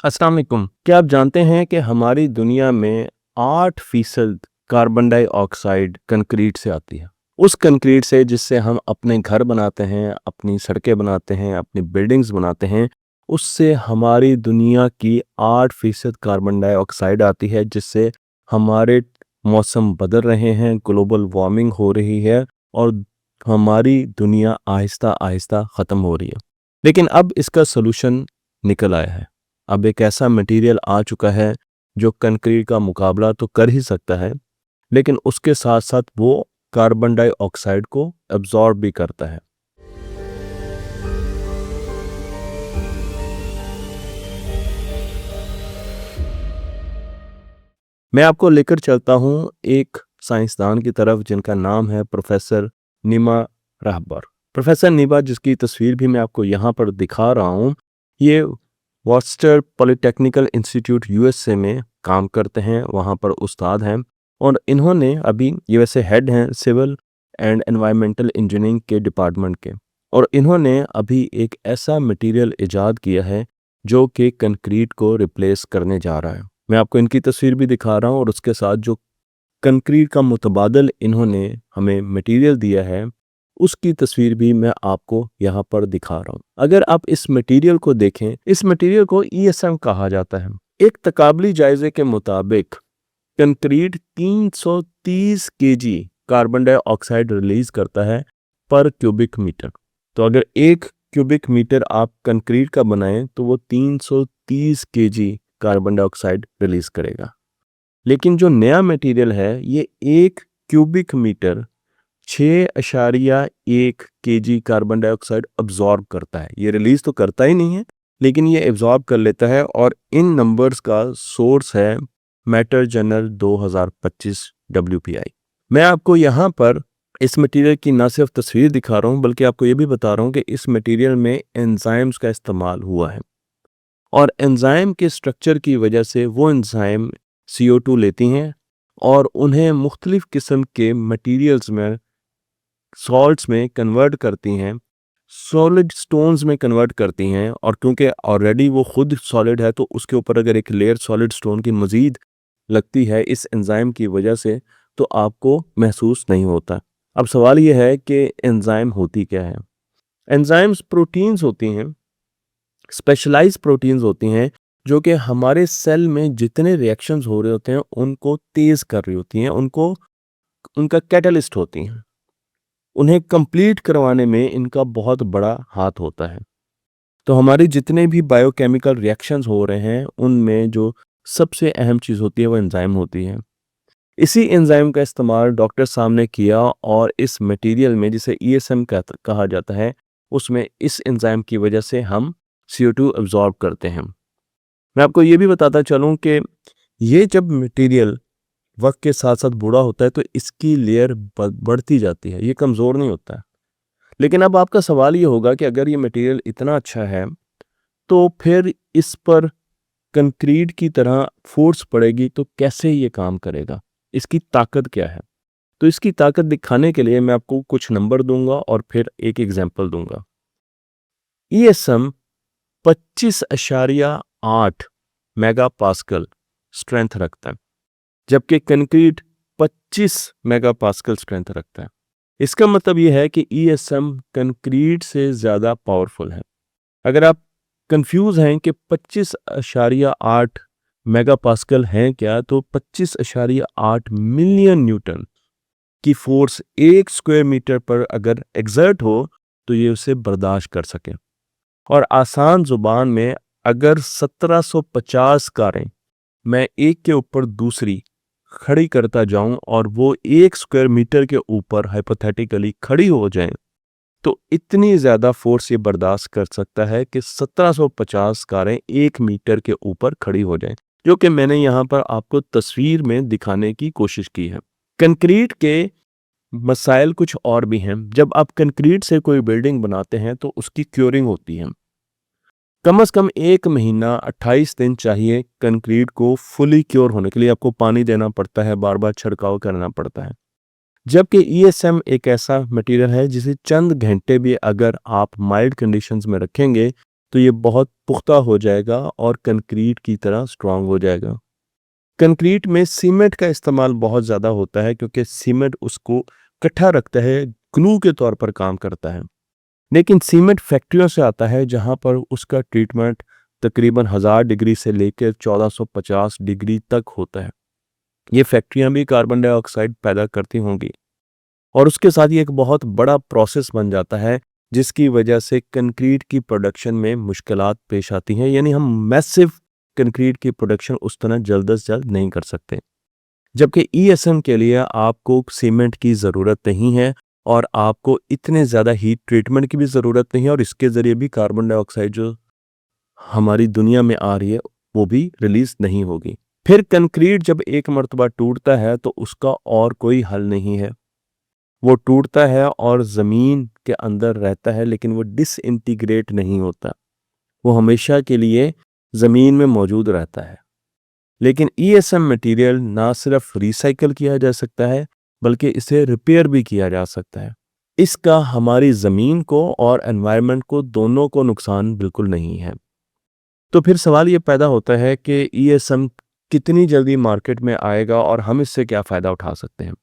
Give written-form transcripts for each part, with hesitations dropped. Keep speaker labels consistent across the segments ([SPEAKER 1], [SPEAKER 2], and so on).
[SPEAKER 1] अस्सलाम वालेकुम। क्या आप जानते हैं कि हमारी दुनिया में 8% कार्बन डाइऑक्साइड कंक्रीट से आती है। उस कंक्रीट से जिससे हम अपने घर बनाते हैं, अपनी सड़कें बनाते हैं, अपनी बिल्डिंग्स बनाते हैं, उससे हमारी दुनिया की 8% कार्बन डाइऑक्साइड आती है, जिससे हमारे मौसम बदल रहे हैं, ग्लोबल वार्मिंग हो रही है और हमारी दुनिया आहिस्ता-आहिस्ता ख़त्म हो रही है। लेकिन अब इसका सॉल्यूशन निकल आया है। अब एक ऐसा मटेरियल आ चुका है जो कंक्रीट का मुकाबला तो कर ही सकता है, लेकिन उसके साथ साथ वो कार्बन डाइऑक्साइड को एब्जॉर्ब भी करता है। मैं आपको लेकर चलता हूँ एक साइंसदान की तरफ जिनका नाम है प्रोफेसर नीमा रहबर। प्रोफेसर नीमा, जिसकी तस्वीर भी मैं आपको यहाँ पर दिखा रहा हूँ, ये वॉर्स्टर पॉलिटेक्निकल इंस्टीट्यूट यूएसए में काम करते हैं, वहाँ पर उस्ताद हैं। और इन्होंने अभी ये वैसे हेड हैं सिविल एंड एनवायरमेंटल इंजीनियरिंग के डिपार्टमेंट के, और इन्होंने अभी एक ऐसा मटेरियल इजाद किया है जो कि कंक्रीट को रिप्लेस करने जा रहा है। मैं आपको इनकी तस्वीर भी दिखा रहा हूँ और उसके साथ जो कंक्रीट का मुतबादल इन्होंने हमें मटेरियल दिया है उसकी तस्वीर भी मैं आपको यहाँ पर दिखा रहा हूँ। अगर आप इस मटेरियल को देखें, इस मटेरियल को ईएसएम कहा जाता है। एक तकाबली जायजे के मुताबिक concrete 330 KG carbon dioxide release करता है पर क्यूबिक मीटर। तो अगर 1 क्यूबिक मीटर आप कंक्रीट का बनाएं तो वो 330 केजी कार्बन डाइऑक्साइड रिलीज करेगा। लेकिन जो नया मटेरियल है ये 1 cubic metre 6.1 KG carbon dioxide absorb करता है। ये रिलीज तो करता ही नहीं है, लेकिन ये एब्जॉर्ब कर लेता है। और इन नंबर्स का सोर्स है मैटर जर्नल 2025 WPI। मैं आपको यहाँ पर इस मटेरियल की ना सिर्फ तस्वीर दिखा रहा हूँ, बल्कि आपको ये भी बता रहा हूँ कि इस मटेरियल में एंजाइम्स का इस्तेमाल हुआ है, और एंजाइम के स्ट्रक्चर की वजह से वो एंजाइम CO2 लेती हैं और उन्हें मुख्तलिफ किस्म के मटेरियल्स में, सॉल्ट्स में कन्वर्ट करती हैं, सॉलिड स्टोन्स में कन्वर्ट करती हैं। और क्योंकि ऑलरेडी वो खुद सॉलिड है तो उसके ऊपर अगर एक लेयर सॉलिड स्टोन की मज़ीद लगती है इस एंजाइम की वजह से, तो आपको महसूस नहीं होता। अब सवाल ये है कि एंजाइम होती क्या है। एंजाइम्स प्रोटीन्स होती हैं, स्पेशलाइज्ड प्रोटीन्स होती हैं, जो कि हमारे सेल में जितने रिएक्शंस हो रहे होते हैं उनको तेज़ कर रही होती हैं, उनको उनका कैटलिस्ट होती हैं। उन्हें कंप्लीट करवाने में इनका बहुत बड़ा हाथ होता है। तो हमारे जितने भी बायोकेमिकल रिएक्शंस हो रहे हैं उनमें जो सबसे अहम चीज़ होती है वो एंजाइम होती है। इसी एंजाइम का इस्तेमाल डॉक्टर साहब ने किया और इस मटेरियल में, जिसे ईएसएम कहा जाता है, उसमें इस एंजाइम की वजह से हम CO2 अब्जॉर्ब करते हैं। मैं आपको ये भी बताता चलूँ कि ये जब मटेरियल वक्त के साथ साथ बूढ़ा होता है तो इसकी लेयर बढ़ती जाती है, ये कमज़ोर नहीं होता है। लेकिन अब आपका सवाल ये होगा कि अगर ये मटेरियल इतना अच्छा है तो फिर इस पर कंक्रीट की तरह फोर्स पड़ेगी तो कैसे ये काम करेगा, इसकी ताकत क्या है। तो इसकी ताकत दिखाने के लिए मैं आपको कुछ नंबर दूंगा और फिर एक एग्जांपल दूंगा। ईएसएम 25.8 मेगा पास्कल स्ट्रेंथ रखता है, जबकि कंक्रीट 25 मेगा पास्कल स्ट्रेंथ रखता है। इसका मतलब यह है कि ईएसएम कंक्रीट से ज़्यादा पावरफुल है। अगर आप कंफ्यूज हैं कि 25.8 मेगा पास्कल हैं क्या, तो 25.8 मिलियन न्यूटन की फोर्स 1 स्क्वायर मीटर पर अगर एग्जर्ट हो तो ये उसे बर्दाश्त कर सके। और आसान जुबान में अगर 1750 कारें मैं एक के ऊपर दूसरी खड़ी करता जाऊं और वो 1 स्क्वायर मीटर के ऊपर हाइपोथेटिकली खड़ी हो जाएं, तो इतनी ज़्यादा फोर्स ये बर्दाश्त कर सकता है कि 1750 कारें 1 मीटर के ऊपर खड़ी हो जाएं, जो कि मैंने यहाँ पर आपको तस्वीर में दिखाने की कोशिश की है। कंक्रीट के मसाइल कुछ और भी हैं। जब आप कंक्रीट से कोई बिल्डिंग बनाते हैं तो उसकी क्योरिंग होती है। कम से कम 1 महीना 28 दिन चाहिए कंक्रीट को फुली क्योर होने के लिए। आपको पानी देना पड़ता है, बार बार छिड़काव करना पड़ता है। जबकि ईएसएम एक ऐसा मटेरियल है जिसे चंद घंटे भी अगर आप माइल्ड कंडीशंस में रखेंगे तो ये बहुत पुख्ता हो जाएगा और कंक्रीट की तरह स्ट्रांग हो जाएगा। कंक्रीट में सीमेंट का इस्तेमाल बहुत ज़्यादा होता है क्योंकि सीमेंट उसको इकट्ठा रखता है, ग्लू के तौर पर काम करता है। लेकिन सीमेंट फैक्ट्रियों से आता है जहाँ पर उसका ट्रीटमेंट तकरीबन 1000 डिग्री से लेकर 1450 डिग्री तक होता है। ये फैक्ट्रियां भी कार्बन डाइऑक्साइड पैदा करती होंगी और उसके साथ ही एक बहुत बड़ा प्रोसेस बन जाता है जिसकी वजह से कंक्रीट की प्रोडक्शन में मुश्किलात पेश आती हैं। यानी हम मैसिव कंक्रीट की प्रोडक्शन उस तरह जल्द से जल्द नहीं कर सकते। जबकि ईएसएम के लिए आपको सीमेंट की ज़रूरत नहीं है और आपको इतने ज़्यादा हीट ट्रीटमेंट की भी ज़रूरत नहीं है और इसके ज़रिए भी कार्बन डाइऑक्साइड जो हमारी दुनिया में आ रही है वो भी रिलीज नहीं होगी। फिर कंक्रीट जब एक मर्तबा टूटता है तो उसका और कोई हल नहीं है। वो टूटता है और ज़मीन के अंदर रहता है लेकिन वो डिसइंटीग्रेट नहीं होता, वो हमेशा के लिए ज़मीन में मौजूद रहता है। लेकिन ईएसएम मटेरियल ना सिर्फ रिसाइकल किया जा सकता है बल्कि इसे रिपेयर भी किया जा सकता है। इसका हमारी ज़मीन को और एनवायरनमेंट को दोनों को नुकसान बिल्कुल नहीं है। तो फिर सवाल ये पैदा होता है कि ईएसएम कितनी जल्दी मार्केट में आएगा और हम इससे क्या फ़ायदा उठा सकते हैं।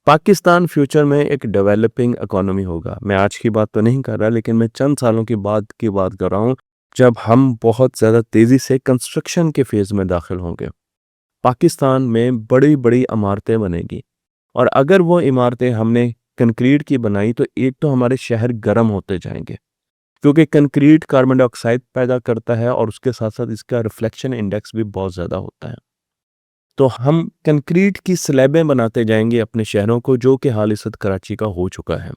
[SPEAKER 1] पाकिस्तान फ्यूचर में एक डेवलपिंग इकोनॉमी होगा। मैं आज की बात तो नहीं कर रहा लेकिन मैं चंद सालों की बात कर रहा हूँ जब हम बहुत ज़्यादा तेज़ी से कंस्ट्रक्शन के फेज़ में दाखिल होंगे। पाकिस्तान में बड़ी बड़ी इमारतें बनेगी और अगर वो इमारतें हमने कंक्रीट की बनाई तो एक तो हमारे शहर गर्म होते जाएंगे क्योंकि कंक्रीट कार्बन डाइऑक्साइड पैदा करता है और उसके साथ साथ इसका रिफ्लेक्शन इंडेक्स भी बहुत ज़्यादा होता है। तो हम कंक्रीट की स्लैबें बनाते जाएंगे अपने शहरों को, जो कि हाल इस वक्त कराची का हो चुका है।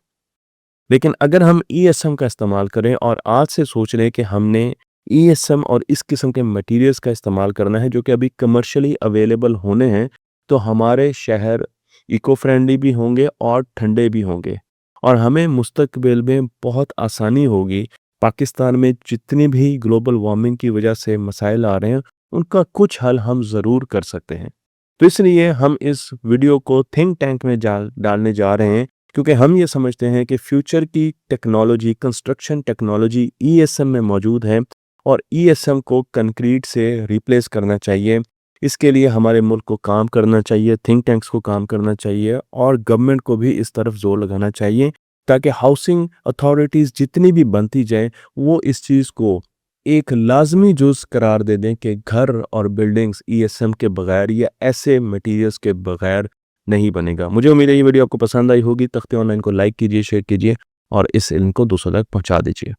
[SPEAKER 1] लेकिन अगर हम ईएसएम का इस्तेमाल करें और आज से सोच लें कि हमने ईएसएम और इस किस्म के मटेरियल्स का इस्तेमाल करना है जो कि अभी कमर्शियली अवेलेबल होने हैं, तो हमारे शहर इको फ्रेंडली भी होंगे और ठंडे भी होंगे और हमें मुस्तकबिल में बहुत आसानी होगी। पाकिस्तान में जितनी भी ग्लोबल वार्मिंग की वजह से मसाइल आ रहे हैं उनका कुछ हल हम ज़रूर कर सकते हैं। तो इसलिए हम इस वीडियो को थिंक टैंक में डालने जा रहे हैं क्योंकि हम ये समझते हैं कि फ्यूचर की टेक्नोलॉजी, कंस्ट्रक्शन टेक्नोलॉजी ईएसएम में मौजूद है और ईएसएम को कंक्रीट से रिप्लेस करना चाहिए। इसके लिए हमारे मुल्क को काम करना चाहिए, थिंक टैंक्स को काम करना चाहिए और गवर्नमेंट को भी इस तरफ जोर लगाना चाहिए ताकि हाउसिंग अथॉरिटीज़ जितनी भी बनती जाए वो इस चीज़ को एक लाजमी जुज़ करार दे दें कि घर और बिल्डिंग्स ईएसएम के बगैर या ऐसे मटेरियल्स के बगैर नहीं बनेगा। मुझे उम्मीद है ये वीडियो आपको पसंद आई होगी। तख्ते ऑनलाइन को लाइक कीजिए, शेयर कीजिए और इस इल्म को दूसरों तक पहुंचा दीजिए।